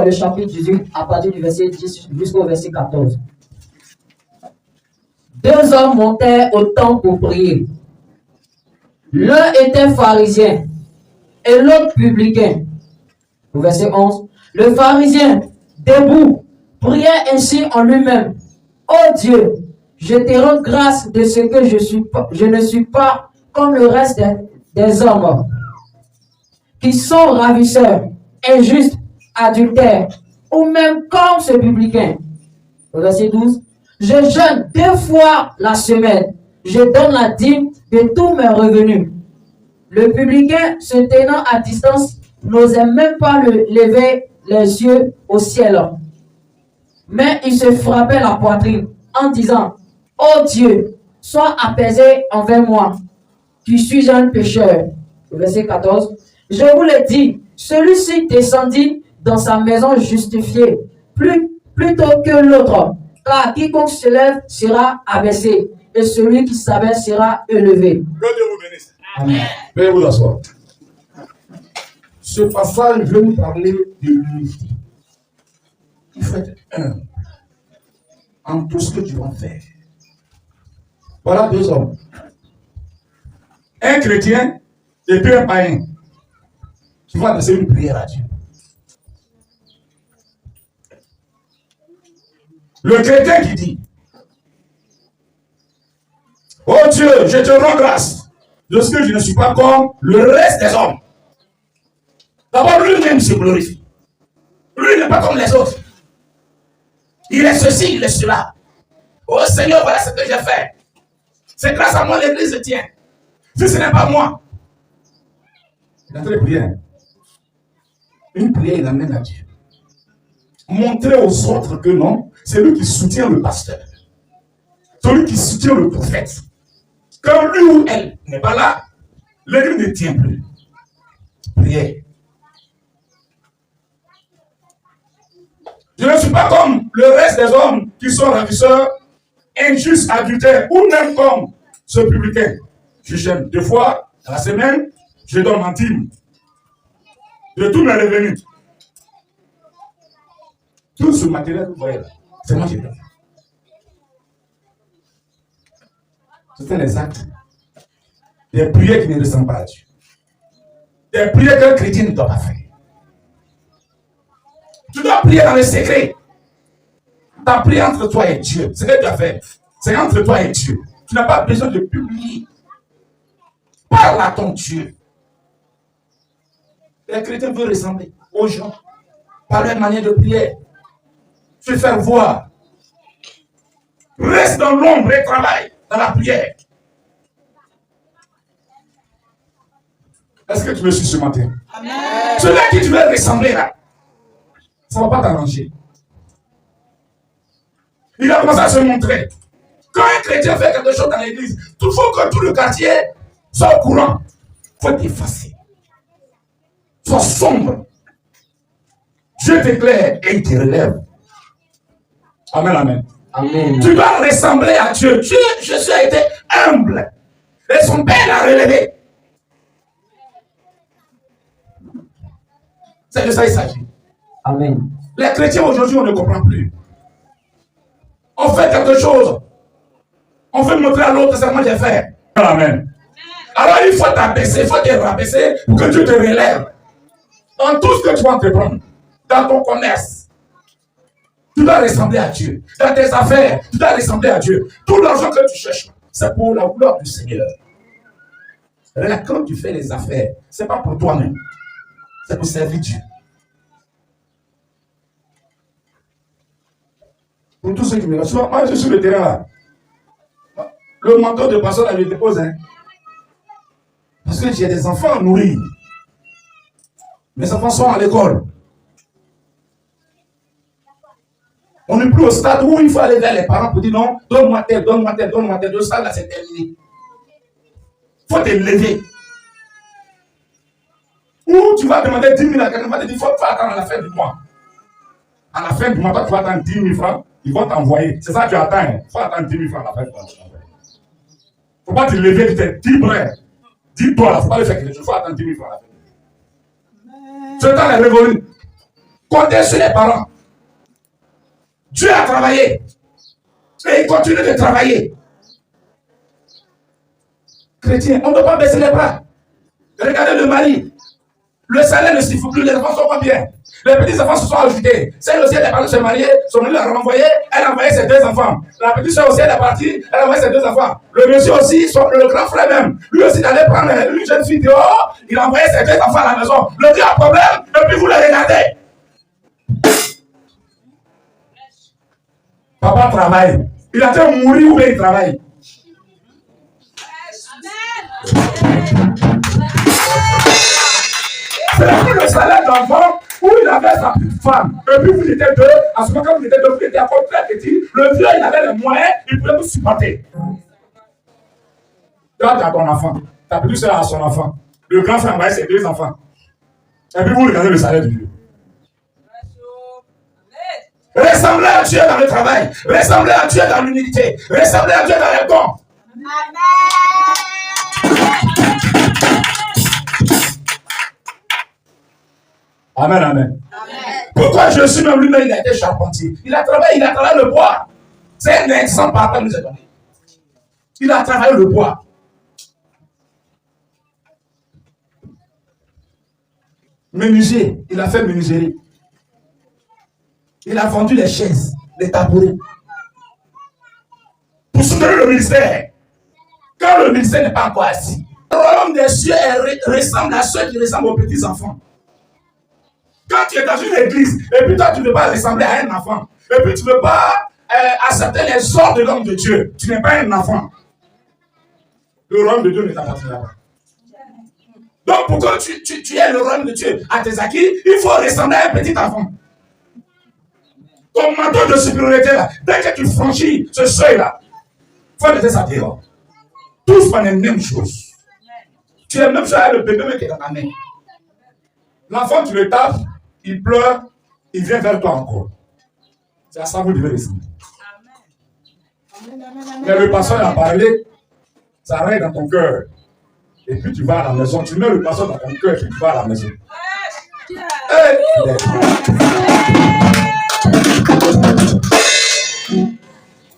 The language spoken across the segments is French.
Le chapitre 18 à partir du verset 10 jusqu'au verset 14. Deux hommes montèrent au temple pour prier. L'un était pharisien et l'autre publicain. Au verset 11, le pharisien, debout, priait ainsi en lui-même. Ô Dieu, je te rends grâce de ce que je ne suis pas comme le reste des hommes qui sont ravisseurs, injustes, adultère, ou même comme ce publicain. Au verset 12, je jeûne 2 fois la semaine, je donne la dîme de tous mes revenus. Le publicain, se tenant à distance, n'osait même pas lever les yeux au ciel. Mais il se frappait la poitrine en disant, ô Dieu, sois apaisé envers moi, qui suis un pécheur. Au verset 14, je vous le dis, celui-ci descendit dans sa maison justifiée, plutôt que l'autre. Car quiconque se lève sera abaissé, et celui qui s'abaisse sera élevé. Que Dieu vous bénisse. Amen. Veuillez vous asseoir. Ce passage veut nous parler de l'unité. Il faut être un en tout ce que tu vas faire. Voilà 2 hommes. Un chrétien et puis un païen qui vont adresser une prière à Dieu. Le chrétien qui dit, oh Dieu, je te rends grâce de ce que je ne suis pas comme le reste des hommes. D'abord, lui-même se glorifie. Lui n'est pas comme les autres. Il est ceci, il est cela. Oh Seigneur, voilà ce que j'ai fait. C'est grâce à moi l'église tient. Si ce n'est pas moi. Il a très bien. Une prière, il amène à Dieu. Montrer aux autres que non, c'est lui qui soutient le pasteur. Celui qui soutient le prophète. Quand lui ou elle n'est pas là, l'église ne tient plus. Prière. Je ne suis pas comme le reste des hommes qui sont ravisseurs, injustes, adultères, ou même comme ce publicain. Je jeûne 2 fois dans la semaine, je donne ma dîme de tous mes revenus. Tout ce matériel que vous voyez là, c'est moi qui donne. Ce sont les actes. Des prières qui ne ressemblent pas à Dieu. Des prières qu'un chrétien ne doit pas faire. Tu dois prier dans le secret. Tu as prié entre toi et Dieu. Ce que tu as fait, c'est entre toi et Dieu. Tu n'as pas besoin de publier. Parle à ton Dieu. Les chrétiens veulent ressembler aux gens par leur manière de prier. Se faire voir. Reste dans l'ombre et travaille dans la prière. Est-ce que tu me suis ce matin? Amen. Celui à qui tu veux ressembler là, ça ne va pas t'arranger. Il a commencé à se montrer. Quand un chrétien fait quelque chose dans l'église, il faut que tout le quartier soit au courant. Il faut t'effacer. Sois sombre. Dieu t'éclaire et il te relève. Amen, amen. Amen. Tu dois ressembler à Dieu. Dieu, Jésus a été humble. Et son Père l'a relevé. C'est de ça qu'il s'agit. Amen. Les chrétiens aujourd'hui, on ne comprend plus. On fait quelque chose. On veut montrer à l'autre, c'est moi qui ai fait. Amen. Alors il faut t'abaisser, il faut te rabaisser pour que Dieu te relève. Dans tout ce que tu vas entreprendre, dans ton commerce, tu dois ressembler à Dieu. Dans tes affaires, tu dois ressembler à Dieu. Tout l'argent que tu cherches, c'est pour la gloire du Seigneur. Là, quand tu fais les affaires, ce n'est pas pour toi-même. C'est pour servir Dieu. Pour tous ceux qui me regardent, moi je suis sur le terrain là. Le manteau de pasteur, là, je le dépose. Hein. Parce que j'ai des enfants à nourrir. Mes enfants sont à l'école. On n'est plus au stade où il faut aller vers les parents pour dire non, donne-moi tel, donne-moi tel, donne-moi tel. Le stade là, c'est terminé. Il faut te lever. Ou tu vas demander 10 000 à quelqu'un, il faut attendre à la fin du mois. À la fin du mois, toi, tu vas attendre 10 000 francs, ils vont t'envoyer. C'est ça que tu attends. Il faut attendre 10 000 francs à la fin du mois. Il ne faut pas te lever, tu te dis, bref. Dis-toi, il ne faut pas le faire quelque chose, il faut attendre 10 000 francs à la fin. Ce temps est révolu. Comptez sur les parents. Dieu a travaillé. Et il continue de travailler. Chrétien, on ne doit pas baisser les bras. Regardez le mari. Le salaire ne suffit plus, les enfants sont pas bien. Les petits enfants se sont ajoutés. Celle aussi, elle est partie de se marier, son mari l'a renvoyé, elle a envoyé ses 2 enfants. La petite soeur aussi, elle est partie, elle a envoyé ses 2 enfants. Le monsieur aussi, le grand frère même, lui aussi, il allait prendre une jeune fille dehors, il a envoyé ses 2 enfants à la maison. Le Dieu a un problème, et puis vous le regardez. Papa travaille. Il a été mourir ou bien il travaille. C'est le salaire d'enfant où il avait sa petite femme. Et puis vous étiez 2. À ce moment, quand vous étiez 2, vous étiez encore très petit. Le vieux, il avait les moyens, il pouvait vous supporter. Toi, tu as ton enfant. Ta petite soeur a son enfant. Le grand frère a ses 2 enfants. Et puis vous regardez le salaire du vieux. Ressemblez à Dieu dans le travail. Ressemblez à Dieu dans l'unité. Ressemblez à Dieu dans les dons. Amen, amen. Pourquoi Jésus même lui-même, il a été charpentier? Il a travaillé le bois. C'est un exemple par rapport à nous. Il a travaillé le bois. Menuisier, il a fait menuiserie. Il a vendu les chaises, les tabourets. Pour soutenir le ministère. Quand le ministère n'est pas encore assis. Le royaume des cieux ressemble à ceux qui ressemblent aux petits enfants. Quand tu es dans une église, et puis toi tu ne veux pas ressembler à un enfant, et puis tu ne veux pas accepter les ordres de l'homme de Dieu, tu n'es pas un enfant. Le royaume de Dieu ne t'appartiendra pas. Donc pour que tu aies le royaume de Dieu à tes acquis, il faut ressembler à un petit enfant. Ton manteau de supériorité là, dès que tu franchis ce seuil-là, il faut laisser ça dehors. Tous font les mêmes choses. Tu es même chose avec le bébé qui est dans ta main. L'enfant, tu le tapes, il pleure, il vient vers toi encore. C'est à ça que vous devez ressembler. Mais le pasteur a parlé, ça reste dans ton cœur. Et puis tu vas à la maison, tu mets le pasteur dans ton cœur et puis tu vas à la maison.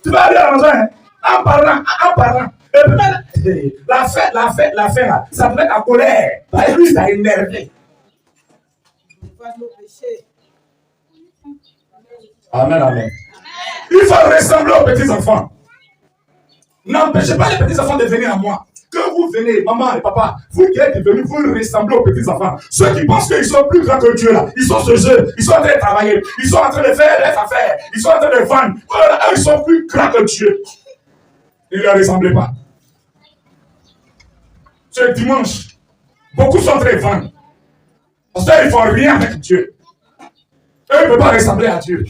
Tu vas aller à la maison, hein, en parlant. Et puis la fin là, ça te met en colère. Parce que lui, ça a énervé. Amen, amen. Il faut ressembler aux petits enfants. N'empêchez pas les petits enfants de venir à moi. Que vous venez, maman et papa, vous qui êtes venus, vous ressemblez aux petits enfants. Ceux qui pensent qu'ils sont plus grands que Dieu là, ils sont ce jeu, ils sont en train de travailler, ils sont en train de faire leurs affaires, ils sont en train de vendre. Voilà, eux, ils sont plus grands que Dieu. Ils ne leur ressemblent pas. Ce dimanche, beaucoup sont en train de vendre. Parce qu'ils ne font rien avec Dieu. Eux ne peuvent pas ressembler à Dieu.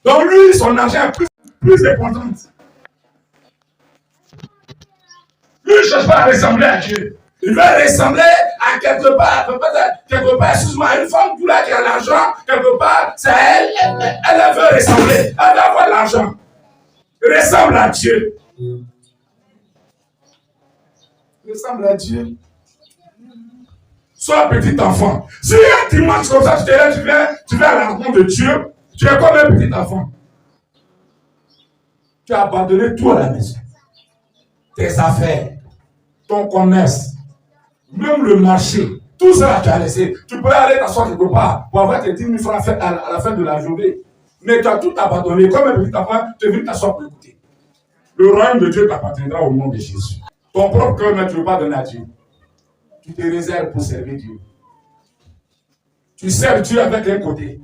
Donc lui, son argent est plus important. Lui, il ne cherche pas à ressembler à Dieu. Il veut ressembler à quelque part. Quelque part, excuse-moi, une femme qui a l'argent, quelque part, c'est elle. Elle veut ressembler. Elle veut avoir l'argent. Ressemble à Dieu. Ressemble à Dieu. Sois petit enfant. Si un dimanche comme ça, tu viens à la rencontre de Dieu, tu es comme un petit enfant. Tu as abandonné tout à la maison. Tes affaires, ton commerce, même le marché, tout ça tu as laissé. Tu peux aller t'asseoir quelque part pour avoir tes 10 000 francs à la fin de la journée. Mais tu as tout abandonné. Comme un petit enfant, tu es venu t'asseoir pour écouter. Le royaume de Dieu t'appartiendra au nom de Jésus. Ton propre cœur, mais tu ne veux pas donner à Dieu. Tu te réserves pour servir Dieu. Tu sers Dieu avec un côté.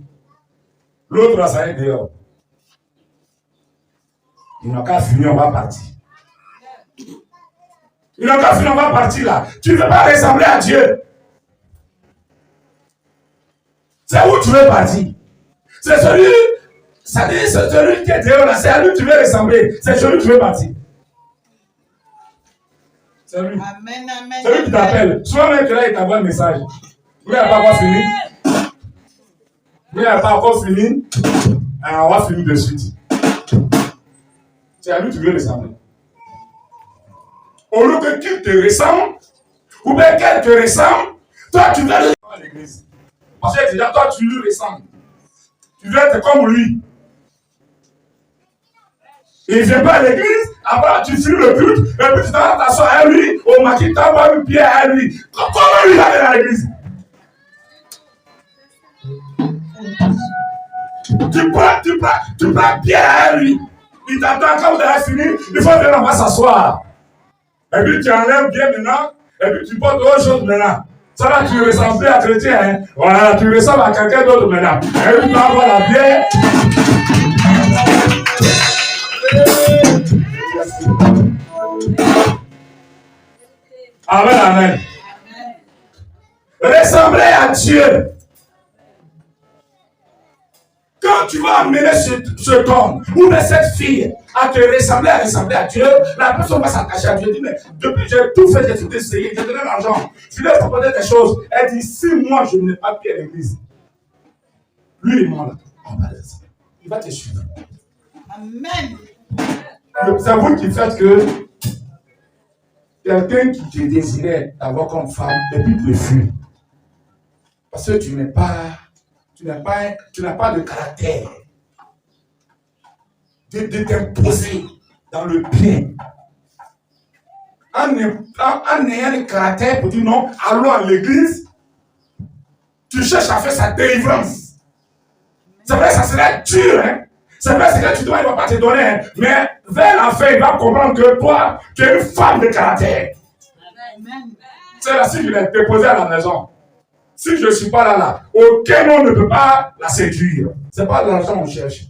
L'autre va s'arrêter dehors. Il n'a qu'à finir, on va partir. Il n'a qu'à finir, on va partir là. Tu ne veux pas ressembler à Dieu. C'est où tu veux partir. C'est celui qui est dehors là. C'est à lui que tu veux ressembler. C'est celui que tu veux partir. C'est lui. Amen, amen. C'est lui qui t'appelle. Souvent même que là, il t'envoie un message. Vous n'avez pas encore fini? Vous n'avez pas encore fini? Alors, on va finir de suite. C'est à lui que tu veux ressembler. Au lieu que qu'il te ressemble, ou bien qu'elle te ressemble, toi, tu veux ressembler à l'église. Parce que déjà, toi, tu lui ressembles. Tu veux être comme lui. Il ne vient pas à l'église, après tu finis le culte, et puis tu t'en t'asseoir à lui, au maquis, tu t'envoies une pierre à lui. Comment lui aller à l'église? Tu prends pierre à lui. Il t'attend quand vous avez fini, il faut venir, on va s'asseoir. Et puis tu enlèves bien maintenant, et puis tu portes autre chose maintenant. Ça là, tu ressembles à chrétien, hein? Voilà, tu ressembles à quelqu'un d'autre maintenant. Et puis tu envoies la bière. Amen, amen. Ressembler à Dieu. Quand tu vas amener cet homme ou cette fille à te ressembler à Dieu, la personne va s'attacher à Dieu. Dit, mais depuis que j'ai tout fait, j'ai tout essayé, j'ai donné l'argent, je lui ai proposé des choses. Elle dit, si moi je n'ai pas pied à l'église, lui et moi, là, on va laisser. Il va te suivre. Amen. C'est vous qui faites que quelqu'un qui te désirait avoir comme femme, et puis te fuit. Parce que tu n'as pas de caractère de t'imposer dans le bien. En ayant le caractère pour dire non, allons à l'église, tu cherches à faire sa délivrance. C'est vrai, ça serait dur, hein? C'est vrai, c'est que tu dois, il ne va pas te donner, hein? Mais vers la fin, il va comprendre que toi, tu es une femme de caractère. Amen. C'est là, si je l'ai déposée à la maison, si je ne suis pas là, aucun homme ne peut pas la séduire. Ce n'est pas de l'argent qu'on cherche.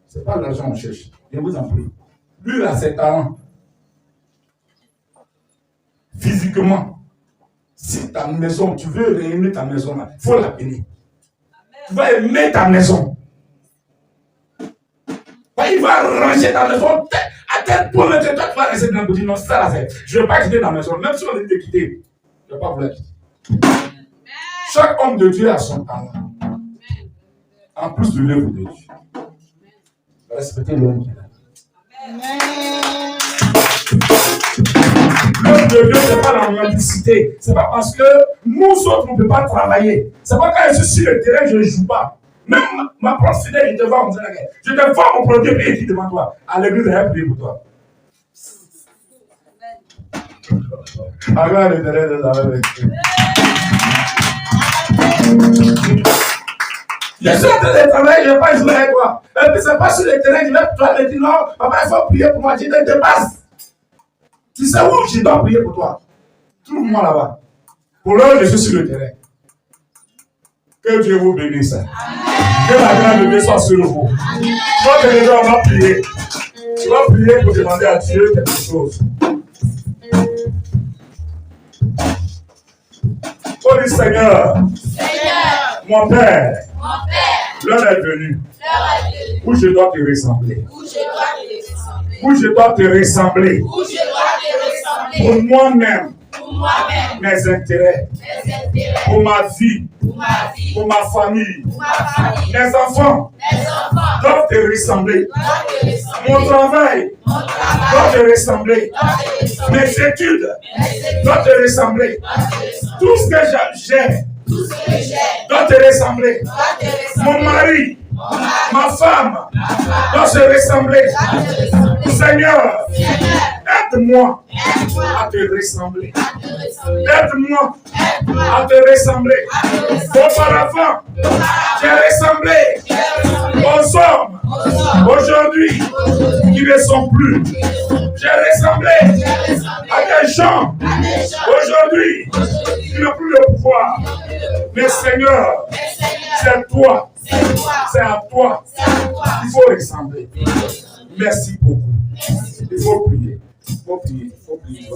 Ce n'est pas de l'argent qu'on cherche. Je vous en prie. Lui, il a ses talents. Physiquement. Si ta maison, tu veux aimer ta maison, il faut la bénir. Tu vas aimer ta maison. Il va ranger ta maison à tel point que toi, tu vas rester dans la boutique. Non, ça là, je ne veux pas quitter ta maison. Même si on dit de quitter, je ne vais pas vouloir quitter. Chaque homme de Dieu a son talent. En plus de l'œuvre de Dieu. Respectez l'homme qui est là. L'homme de Dieu, ce n'est pas la mendicité. Ce n'est pas parce que nous autres, on ne peut pas travailler. Ce n'est pas quand je suis sur le terrain, je ne joue pas. Même ma proche fidèle, il te vend, je te vends mon produit et il dit devant toi. À l'église, il y a un prix pour toi. Amen. Je suis en train de travailler, je ne vais pas jouer avec toi. Et puis, ce n'est pas sur le terrain, je vais toi me dire non, papa, il faut prier pour moi. Je te dépasse. Tu sais où je dois prier pour toi? Trouve-moi là-bas. Pour l'heure, je suis sur le terrain. Que Dieu vous bénisse. Que la grâce de Dieu soit sur vous. Toi, tu vas prier. Tu vas prier pour demander à Dieu quelque chose. Oh du Seigneur, mon Père, l'heure est venue où je dois te ressembler. Où je dois te ressembler. Pour moi-même, mes intérêts, pour ma vie, pour ma famille, mes enfants doivent te ressembler. Mon travail doit te ressembler. Mes études doivent te ressembler. Tout ce que j'ai doit te ressembler. Mon mari, ma femme doit se ressembler. Seigneur, aide-moi à te ressembler. Aide-moi à te ressembler. Auparavant, j'ai ressemblé aux hommes aujourd'hui qui ne sont plus. J'ai ressemblé à des gens aujourd'hui qui n'ont plus le pouvoir. Mais Seigneur, c'est toi. C'est à toi. Il faut ressembler. Merci beaucoup. Il faut prier. Il faut prier. Il faut prier.